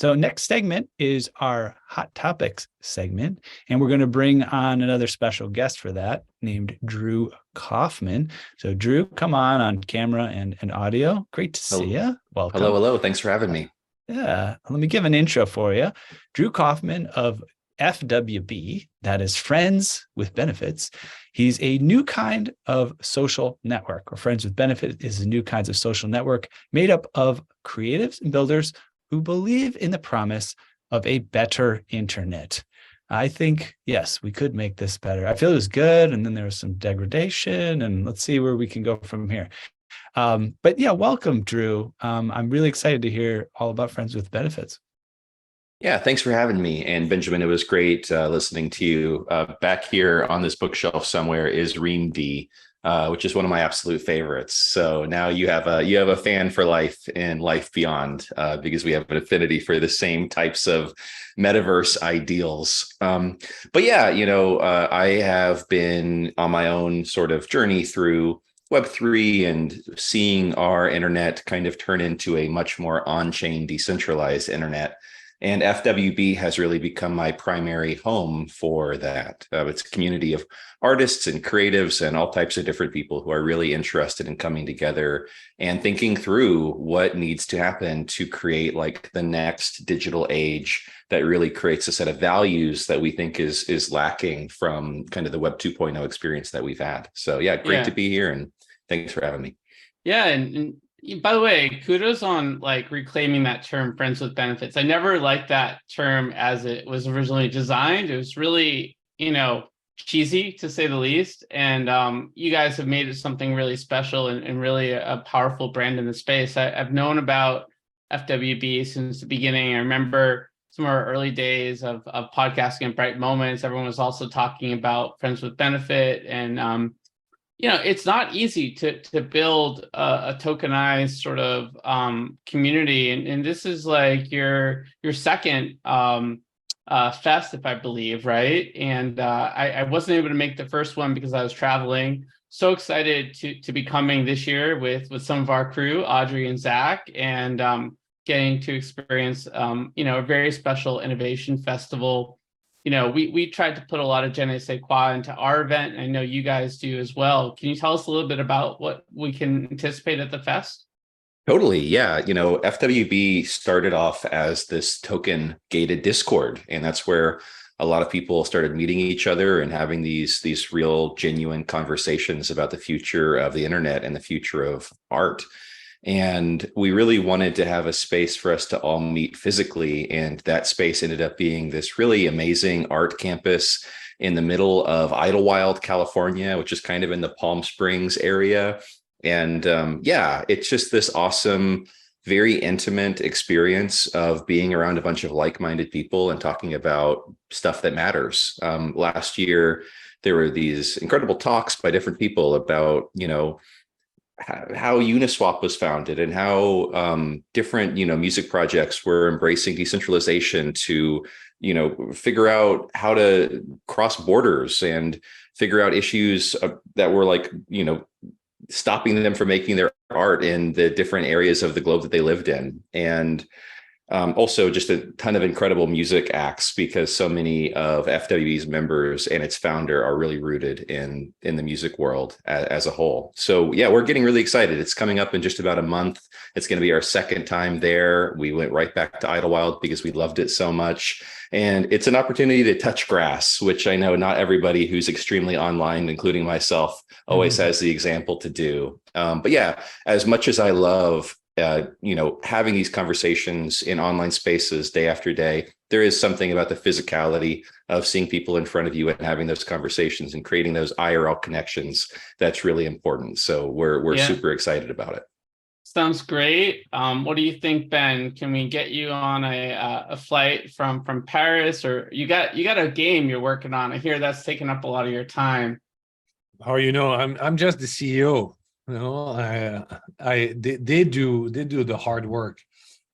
So next segment is our Hot Topics segment, and we're going to bring on another special guest for that named Drew Kaufman. So Drew, come on camera and audio. Great to see you. Welcome. Hello. Thanks for having me. Yeah, let me give an intro for you. Drew Kaufman of FWB, that is Friends with Benefits. He's a new kind of social network, or Friends with Benefit is a new kinds of social network made up of creatives and builders who believe in the promise of a better internet. I think, yes, we could make this better. I feel it was good, and then there was some degradation, and let's see where we can go from here. But yeah, welcome, Drew. I'm really excited to hear all about Friends with Benefits. Yeah, thanks for having me. And Benjamin, it was great listening to you. Back here on this bookshelf somewhere is Ream D, which is one of my absolute favorites. So now you have a fan for life and life beyond, because we have an affinity for the same types of metaverse ideals. But yeah, I have been on my own sort of journey through Web3 and seeing our internet kind of turn into a much more on-chain decentralized internet. And FWB has really become my primary home for that. It's a community of artists and creatives and all types of different people who are really interested in coming together and thinking through what needs to happen to create like the next digital age that really creates a set of values that we think is lacking from kind of the Web 2.0 experience that we've had. So yeah, great to be here, and thanks for having me. Yeah, and by the way, kudos on like reclaiming that term "friends with benefits." I never liked that term as it was originally designed. It was really, cheesy to say the least. And you guys have made it something really special and really a powerful brand in the space. I've known about FWB since the beginning. I remember some of our early days of podcasting at Bright Moments. Everyone was also talking about Friends with Benefit, and it's not easy to build a tokenized sort of community, and this is like your second fest, if I believe, right? And I wasn't able to make the first one because I was traveling. So excited to be coming this year with some of our crew, Audrey and Zach, and getting to experience a very special innovation festival. We tried to put a lot of je ne sais quoi into our event, and I know you guys do as well. Can you tell us a little bit about what we can anticipate at the fest? Totally. Yeah. FWB started off as this token gated Discord, and that's where a lot of people started meeting each other and having these real genuine conversations about the future of the internet and the future of art. And we really wanted to have a space for us to all meet physically. And that space ended up being this really amazing art campus in the middle of Idlewild, California, which is kind of in the Palm Springs area. And it's just this awesome, very intimate experience of being around a bunch of like-minded people and talking about stuff that matters. Last year, there were these incredible talks by different people about, how Uniswap was founded and how different, music projects were embracing decentralization to, figure out how to cross borders and figure out issues that were like, stopping them from making their art in the different areas of the globe that they lived in. And also just a ton of incredible music acts, because so many of FWB's members and its founder are really rooted in the music world as a whole. So yeah, we're getting really excited. It's coming up in just about a month. It's going to be our second time there. We went right back to Idlewild because we loved it so much. And it's an opportunity to touch grass, which I know not everybody who's extremely online, including myself, always has the example to do. But yeah, as much as I love having these conversations in online spaces day after day, there is something about the physicality of seeing people in front of you and having those conversations and creating those IRL connections that's really important. So we're super excited about it. Sounds great. What do you think, Ben? Can we get you on a flight from Paris, or you got a game you're working on? I hear that's taking up a lot of your time. How I'm just the CEO. They do the hard work.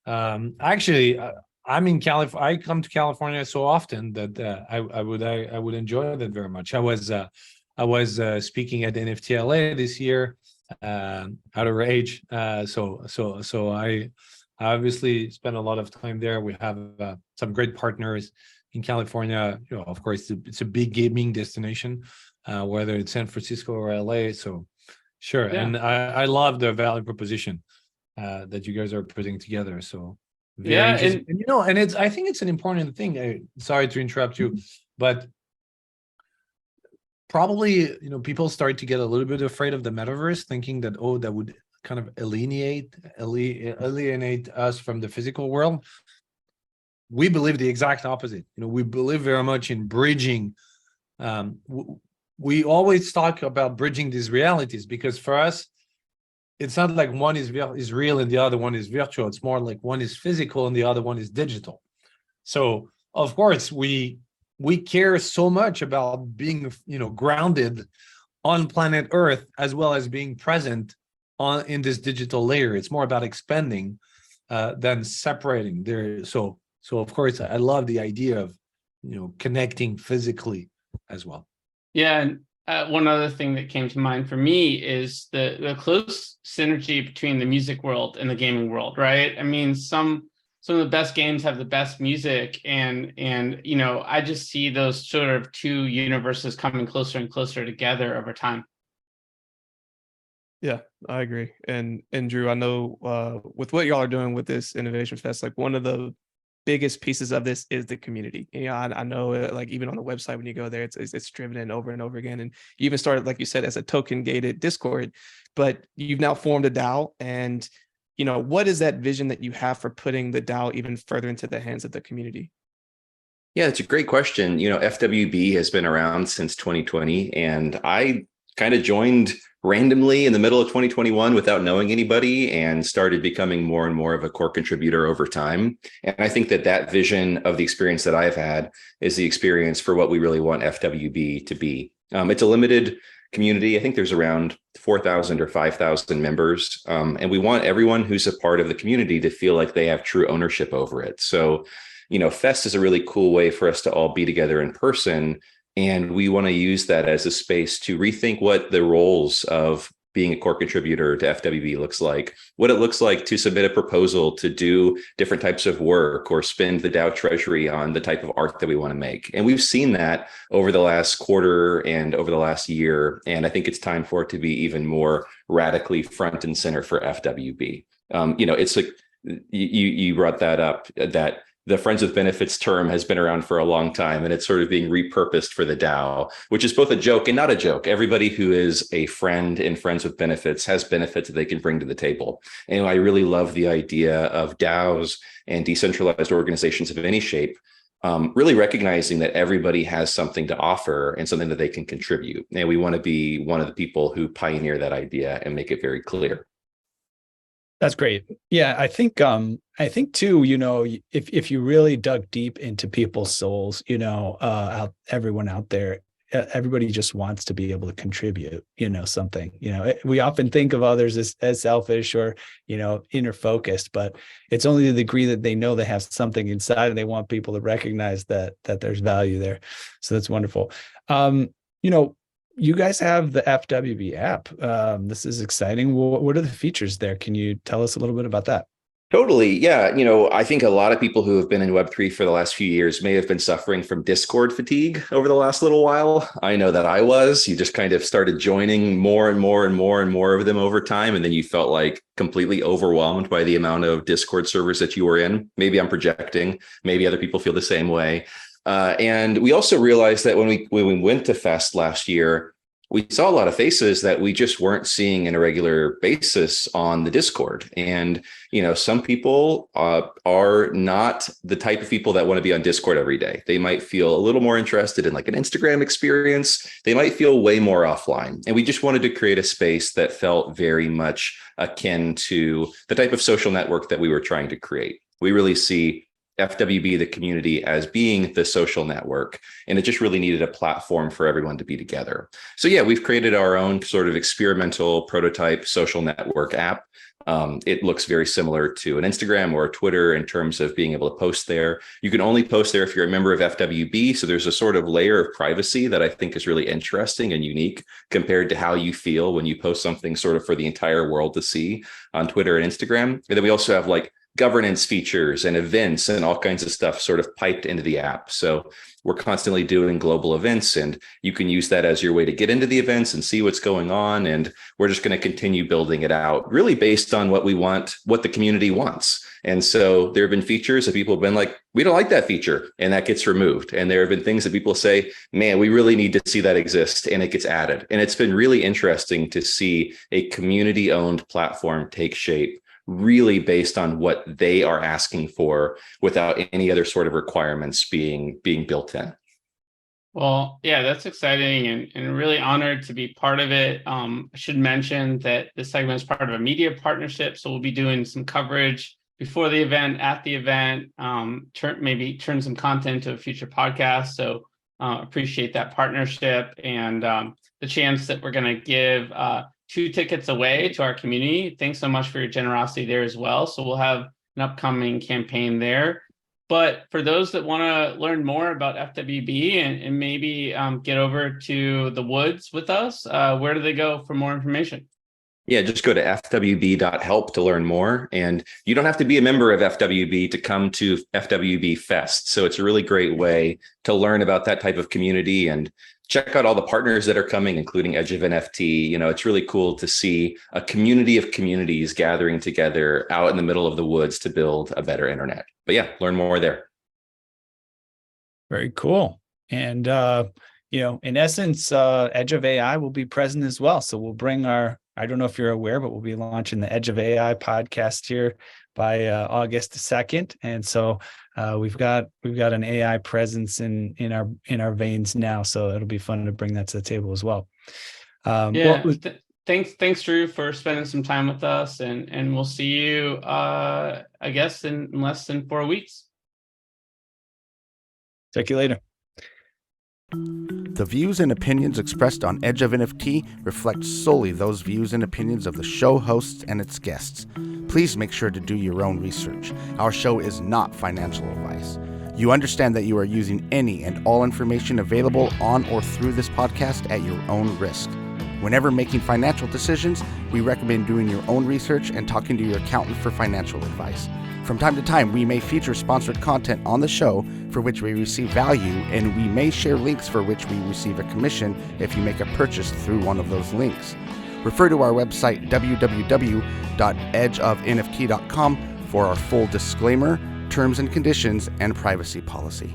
Actually, I'm in California. I come to California so often that I would enjoy that very much. I was speaking at NFTLA this year, out of rage. So I obviously spend a lot of time there. We have some great partners in California. Of course, it's a big gaming destination, whether it's San Francisco or LA. So sure. Yeah. And I love the value proposition that you guys are putting together. So very interesting. And I think it's an important thing. Sorry to interrupt you, but probably, people start to get a little bit afraid of the metaverse, thinking that, that would kind of alienate us from the physical world. We believe the exact opposite. We believe very much in bridging. We always talk about bridging these realities, because for us, it's not like one is real and the other one is virtual. It's more like one is physical and the other one is digital. So of course we care so much about being, grounded on planet Earth, as well as being present in this digital layer. It's more about expanding than separating there. So of course I love the idea of, connecting physically as well. Yeah, and one other thing that came to mind for me is the close synergy between the music world and the gaming world, right? I mean, some of the best games have the best music, and I just see those sort of two universes coming closer and closer together over time. Yeah, I agree. And Drew, I know with what y'all are doing with this Innovation Fest, like one of the biggest pieces of this is the community. I know like even on the website, when you go there, it's driven in over and over again. And you even started, like you said, as a token gated Discord, but you've now formed a DAO. And, what is that vision that you have for putting the DAO even further into the hands of the community? Yeah, it's a great question. FWB has been around since 2020, and I kind of joined randomly in the middle of 2021 without knowing anybody, and started becoming more and more of a core contributor over time. And I think that vision of the experience that I've had is the experience for what we really want FWB to be. It's a limited community. I think there's around 4,000 or 5,000 members. And we want everyone who's a part of the community to feel like they have true ownership over it. So, Fest is a really cool way for us to all be together in person. And we want to use that as a space to rethink what the roles of being a core contributor to FWB looks like, what it looks like to submit a proposal to do different types of work or spend the DAO treasury on the type of art that we want to make. And we've seen that over the last quarter and over the last year. And I think it's time for it to be even more radically front and center for FWB. It's like you brought that up, that the Friends with Benefits term has been around for a long time, and it's sort of being repurposed for the DAO, which is both a joke and not a joke. Everybody who is a friend in Friends with Benefits has benefits that they can bring to the table. And I really love the idea of DAOs and decentralized organizations of any shape, really recognizing that everybody has something to offer and something that they can contribute. And we want to be one of the people who pioneer that idea and make it very clear. That's great. Yeah, I think too, if you really dug deep into people's souls, everyone out there, everybody just wants to be able to contribute, something. We often think of others as selfish or, inner focused, but it's only the degree that they know they have something inside and they want people to recognize that there's value there. So that's wonderful. You guys have the FWB app. This is exciting. What are the features there? Can you tell us a little bit about that? Totally. Yeah. I think a lot of people who have been in Web3 for the last few years may have been suffering from Discord fatigue over the last little while. I know that I was. You just kind of started joining more and more and more and more of them over time. And then you felt like completely overwhelmed by the amount of Discord servers that you were in. Maybe I'm projecting. Maybe other people feel the same way. And we also realized that when we went to Fest last year, we saw a lot of faces that we just weren't seeing on a regular basis on the Discord. And, some people are not the type of people that want to be on Discord every day. They might feel a little more interested in like an Instagram experience. They might feel way more offline. And we just wanted to create a space that felt very much akin to the type of social network that we were trying to create. We really see FWB, the community, as being the social network, and it just really needed a platform for everyone to be together. So yeah, we've created our own sort of experimental prototype social network app. It looks very similar to an Instagram or a Twitter in terms of being able to post there. You can only post there if you're a member of FWB. So there's a sort of layer of privacy that I think is really interesting and unique compared to how you feel when you post something sort of for the entire world to see on Twitter and Instagram. And then we also have like governance features and events and all kinds of stuff sort of piped into the app. So we're constantly doing global events, and you can use that as your way to get into the events and see what's going on. And we're just going to continue building it out, really based on what we want, what the community wants. And so there have been features that people have been like, we don't like that feature, and that gets removed. And there have been things that people say, man, we really need to see that exist, and it gets added. And it's been really interesting to see a community-owned platform take shape, really based on what they are asking for without any other sort of requirements being built in. Well, yeah, that's exciting, and really honored to be part of it. I should mention that this segment is part of a media partnership, so we'll be doing some coverage before the event, at the event, maybe turn some content to a future podcast. So appreciate that partnership and the chance that we're going to give 2 tickets away to our community. Thanks so much for your generosity there as well. So we'll have an upcoming campaign there. But for those that want to learn more about FWB and maybe get over to the woods with us, where do they go for more information? Yeah, just go to fwb.help to learn more. And you don't have to be a member of FWB to come to FWB Fest. So it's a really great way to learn about that type of community and check out all the partners that are coming, including Edge of NFT. You know, it's really cool to see a community of communities gathering together out in the middle of the woods to build a better internet. But yeah, learn more there. Very cool. And, in essence, Edge of AI will be present as well. So we'll bring I don't know if you're aware, but we'll be launching the Edge of AI podcast here by August 2nd. And so we've got an AI presence in our veins now. So it'll be fun to bring that to the table as well. Thanks, Drew, for spending some time with us, and we'll see you, I guess, in less than 4 weeks. Talk to you later. The views and opinions expressed on Edge of NFT reflect solely those views and opinions of the show hosts and its guests. Please make sure to do your own research. Our show is not financial advice. You understand that you are using any and all information available on or through this podcast at your own risk. Whenever making financial decisions, we recommend doing your own research and talking to your accountant for financial advice. From time to time, we may feature sponsored content on the show for which we receive value, and we may share links for which we receive a commission if you make a purchase through one of those links. Refer to our website, www.edgeofnft.com, for our full disclaimer, terms and conditions, and privacy policy.